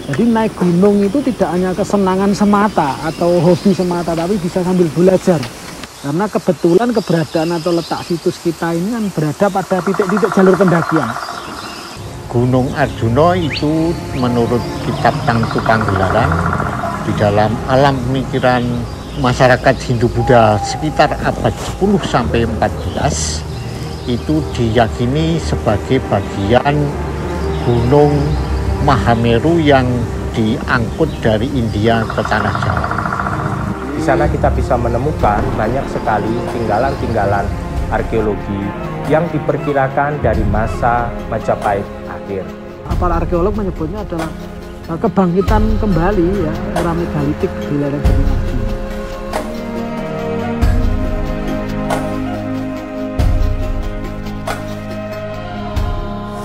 Jadi naik gunung itu tidak hanya kesenangan semata atau hobi semata, tapi bisa sambil belajar. Karena kebetulan keberadaan atau letak situs kita ini kan berada pada titik-titik jalur pendakian. Gunung Arjuna itu menurut kitab Tangtu Panggelaran di dalam alam pemikiran masyarakat Hindu-Buddha sekitar abad 10 sampai 14 itu diyakini sebagai bagian Gunung Mahameru yang diangkut dari India ke tanah Jawa. Di sana kita bisa menemukan banyak sekali tinggalan-tinggalan arkeologi yang diperkirakan dari masa Majapahit akhir. Para arkeolog menyebutnya adalah kebangkitan kembali ya era megalitik di lereng Gunung Arjuna.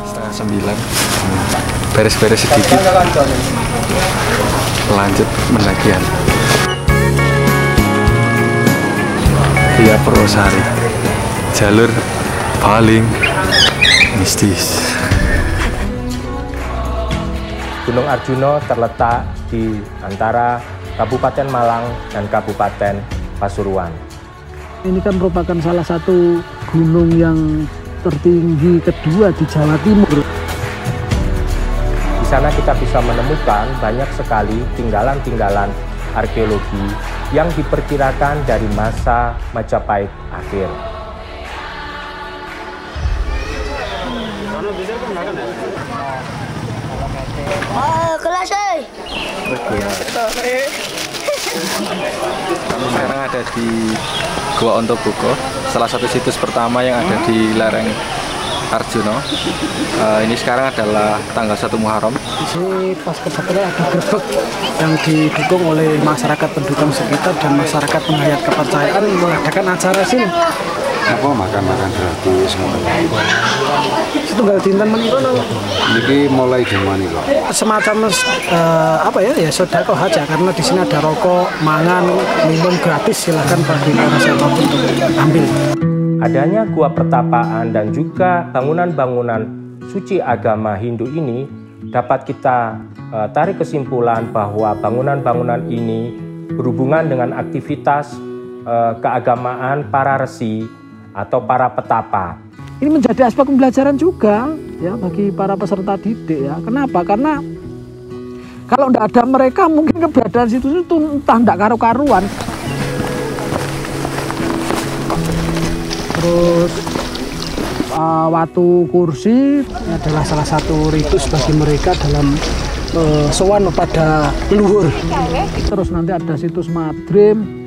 Setengah 9, beres-beres sedikit, lanjut pendakian. Via Purwosari, jalur paling mistis. Gunung Arjuna terletak di antara Kabupaten Malang dan Kabupaten Pasuruan. Ini kan merupakan salah satu gunung yang tertinggi kedua di Jawa Timur. Di sana kita bisa menemukan banyak sekali tinggalan-tinggalan arkeologi yang diperkirakan dari masa Majapahit akhir. Kelas Kami sekarang ada di Gua Ontoboko, salah satu situs pertama yang ada di lereng Arjuna. Ini sekarang adalah tanggal 1 Muharram. Di sini pas kebetulan ada gerbek yang didukung oleh masyarakat penduduk sekitar dan masyarakat penghayat kepercayaan mengadakan acara sini. Apa makan-makan gratis Setunggal dinten menurun niki mulai dimana kok? semacam apa ya sedekah aja, karena di sini ada rokok, mangan, minum gratis, silahkan bagi siapapun untuk ambil. Adanya gua pertapaan dan juga bangunan-bangunan suci agama Hindu ini dapat kita tarik kesimpulan bahwa bangunan-bangunan ini berhubungan dengan aktivitas keagamaan para resi atau para petapa. Ini menjadi aspek pembelajaran juga ya bagi para peserta didik ya. Kenapa? Karena kalau tidak ada mereka mungkin keberadaan situs itu entah tidak karu-karuan. Terus watu kursi adalah salah satu ritus bagi mereka dalam sowan pada leluhur. Terus nanti ada situs Madrim.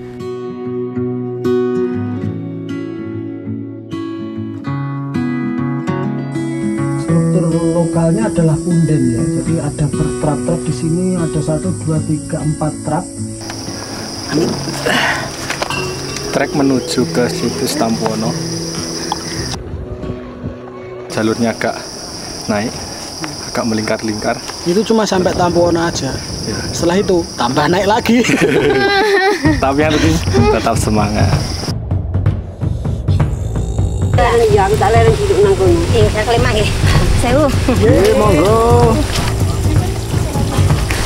Struktur lokalnya adalah punden ya, jadi ada bertrap-trap di sini, ada 1, 2, 3, 4 trap. Trek menuju ke situs Tampuwono. Jalurnya agak naik, agak melingkar-lingkar. Itu cuma sampai Tampuwono aja. Ya. Setelah itu tambah naik lagi. Tapi yang penting tetap semangat. Ya, aku tak lereng hidup nang kono. Saya kelemah ya. Sewu. Monggo.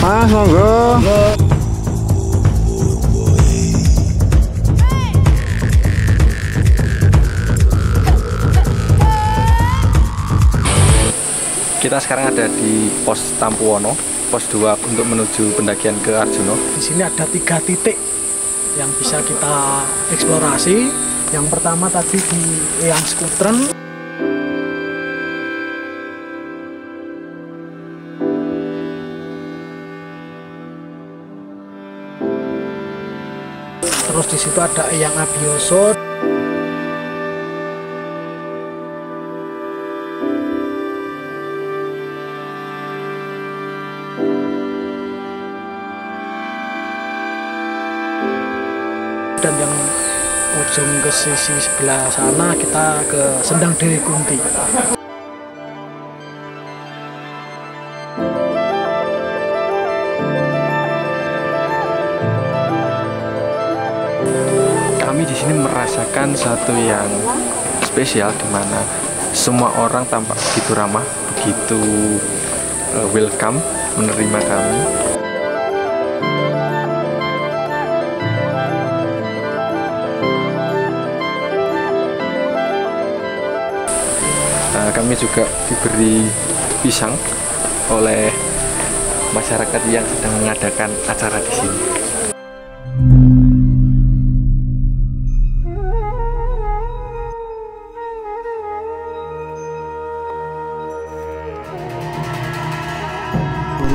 Mas, monggo. Kita sekarang ada di pos Tampuwono, pos 2 untuk menuju pendakian ke Arjuna. Di sini ada 3 titik yang bisa kita eksplorasi. Yang pertama tadi di Eyang Skutren. Terus di situ ada Eyang Abioso. Dan yang ujung ke sisi sebelah sana kita ke Sendang Dewi Kunti. Kami di sini merasakan satu yang spesial di mana semua orang tampak begitu ramah, begitu welcome menerima kami. Kami juga diberi pisang oleh masyarakat yang sedang mengadakan acara di sini.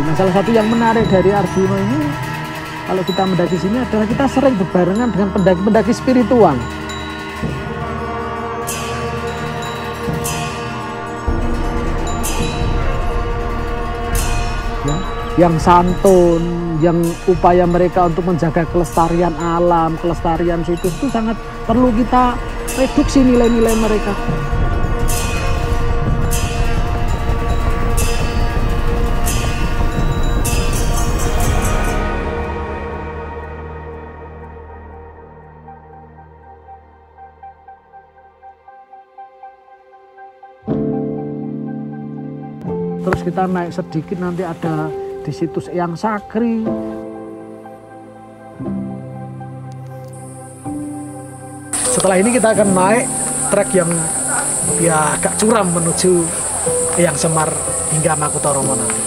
Nah, salah satu yang menarik dari Arjuna ini, kalau kita mendaki sini adalah kita sering berbarengan dengan pendaki-pendaki spiritual. Yang santun, yang upaya mereka untuk menjaga kelestarian alam, kelestarian situs itu sangat perlu kita reduksi nilai-nilai mereka. Terus kita naik sedikit, nanti ada di situs Eyang Sakri. Setelah ini kita akan naik trek yang ya agak curam menuju Eyang Semar hingga Makutharomo nanti.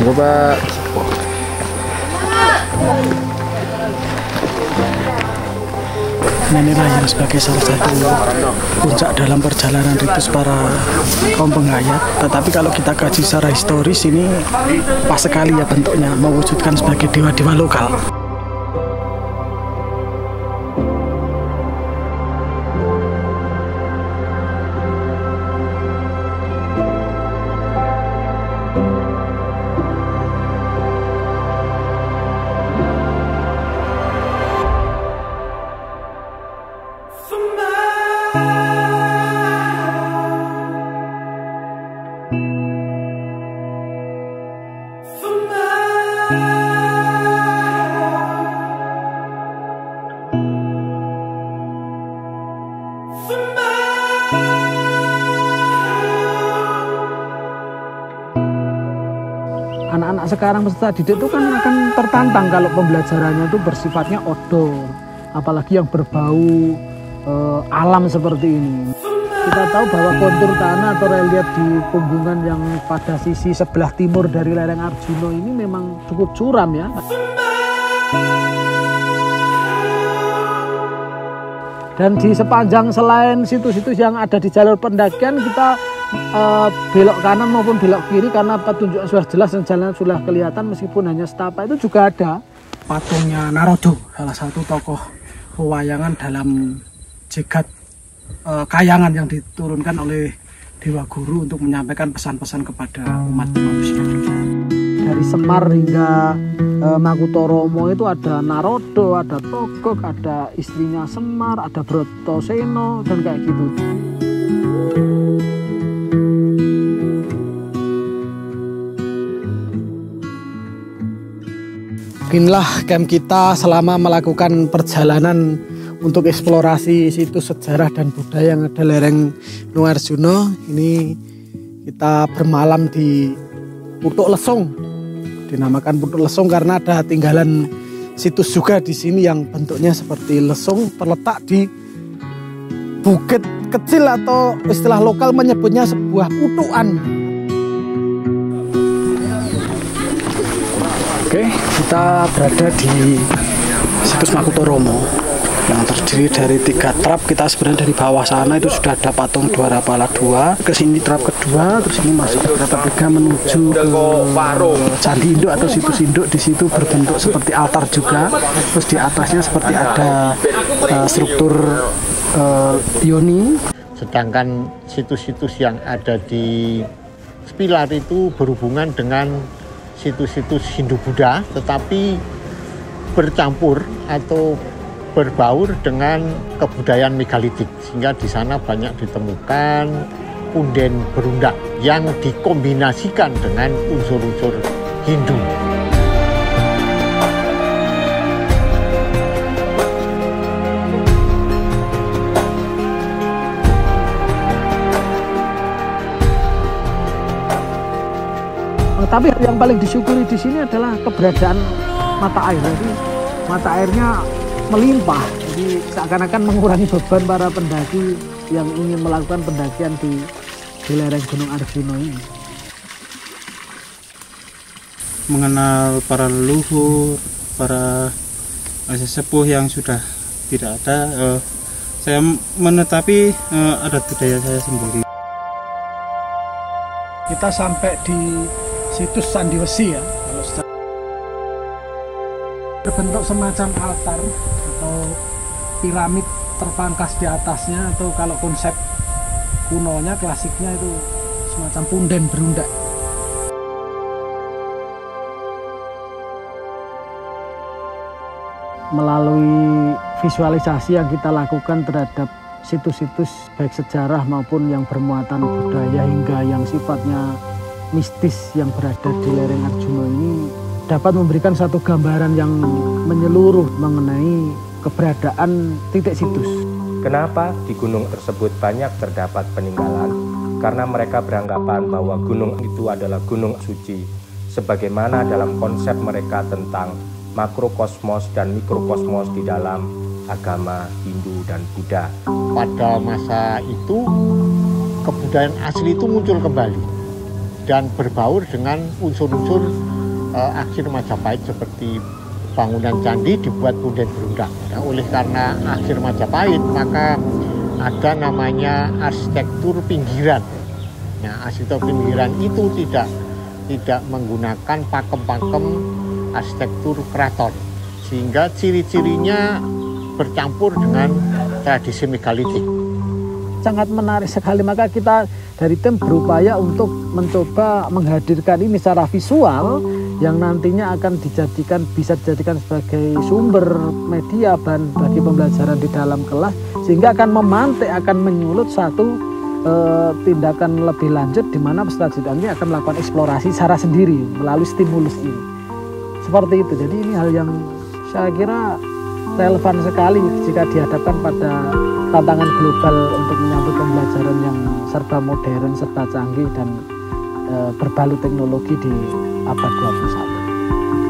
Coba. Inilah yang sebagai salah satu puncak dalam perjalanan ritus para kaum penghayat. Tetapi kalau kita kaji secara historis, ini pas sekali ya bentuknya, mewujudkan sebagai dewa-dewa lokal. Anak-anak sekarang peserta didik itu kan akan tertantang kalau pembelajarannya itu bersifatnya outdoor, apalagi yang berbau alam seperti ini. Kita tahu bahwa kontur tanah atau relief di punggungan yang pada sisi sebelah timur dari lereng Arjuna ini memang cukup curam ya. Dan di sepanjang selain situs-situs yang ada di jalur pendakian, kita belok kanan maupun belok kiri karena petunjuk sudah jelas dan jalan sudah kelihatan meskipun hanya setapak, itu juga ada patungnya Narodo, salah satu tokoh pewayangan dalam jegat kayangan yang diturunkan oleh Dewa Guru untuk menyampaikan pesan-pesan kepada umat manusia. Dari Semar hingga Makutharomo itu ada Narodo, ada Togog, ada istrinya Semar, ada Bratasena, dan kayak gitu. Inilah camp kita selama melakukan perjalanan untuk eksplorasi situs sejarah dan budaya yang ada lereng Gunung Arjuna. Ini kita bermalam di Putuk Lesung. Dinamakan Putuk Lesung karena ada tinggalan situs juga di sini yang bentuknya seperti lesung, terletak di bukit kecil atau istilah lokal menyebutnya sebuah putukan. Oke, kita berada di situs Makutharomo yang terdiri dari 3 trap. Kita sebenarnya dari bawah sana itu sudah ada patung Dwarapala 2, ke sini trap kedua, terus ini masuk ke trap 3 menuju ke Candi Induk atau situs Induk. Di situ berbentuk seperti altar juga, terus di atasnya seperti ada struktur yoni. Sedangkan situs-situs yang ada di Sepilar itu berhubungan dengan situs-situs Hindu-Buddha, tetapi bercampur atau berbaur dengan kebudayaan megalitik, sehingga di sana banyak ditemukan punden berundak yang dikombinasikan dengan unsur-unsur Hindu. Tapi yang paling disyukuri di sini adalah keberadaan mata air. Jadi mata airnya melimpah. Jadi seakan-akan mengurangi beban para pendaki yang ingin melakukan pendakian di lereng Gunung Arjuna ini. Mengenal para leluhur, para sesepuh yang sudah tidak ada, saya menetapi adat budaya saya sendiri. Kita sampai di situs Sandiwesi ya, berbentuk semacam altar atau piramid terpangkas di atasnya, atau kalau konsep kunonya klasiknya itu semacam punden berundak. Melalui visualisasi yang kita lakukan terhadap situs-situs baik sejarah maupun yang bermuatan budaya hingga yang sifatnya mistis yang berada di lereng Arjuna ini dapat memberikan satu gambaran yang menyeluruh mengenai keberadaan titik situs. Kenapa di gunung tersebut banyak terdapat peninggalan? Karena mereka beranggapan bahwa gunung itu adalah gunung suci, sebagaimana dalam konsep mereka tentang makrokosmos dan mikrokosmos di dalam agama Hindu dan Buddha. Pada masa itu kebudayaan asli itu muncul kembali dan berbaur dengan unsur-unsur akhir Majapahit seperti bangunan candi dibuat punden berundak. Ya, oleh karena akhir Majapahit maka ada namanya arsitektur pinggiran. Nah, arsitektur pinggiran itu tidak menggunakan pakem-pakem arsitektur keraton, sehingga ciri-cirinya bercampur dengan tradisi megalitik. Sangat menarik sekali, maka kita dari tim berupaya untuk mencoba menghadirkan ini secara visual yang nantinya akan bisa dijadikan sebagai sumber media bahan bagi pembelajaran di dalam kelas, sehingga akan memantik, akan menyulut satu tindakan lebih lanjut di mana peserta didik ini akan melakukan eksplorasi secara sendiri melalui stimulus ini. Seperti itu. Jadi ini hal yang saya kira relevan sekali jika dihadapkan pada tantangan global untuk menyambut pembelajaran yang serba modern, serba canggih dan berbalut teknologi di abad 21.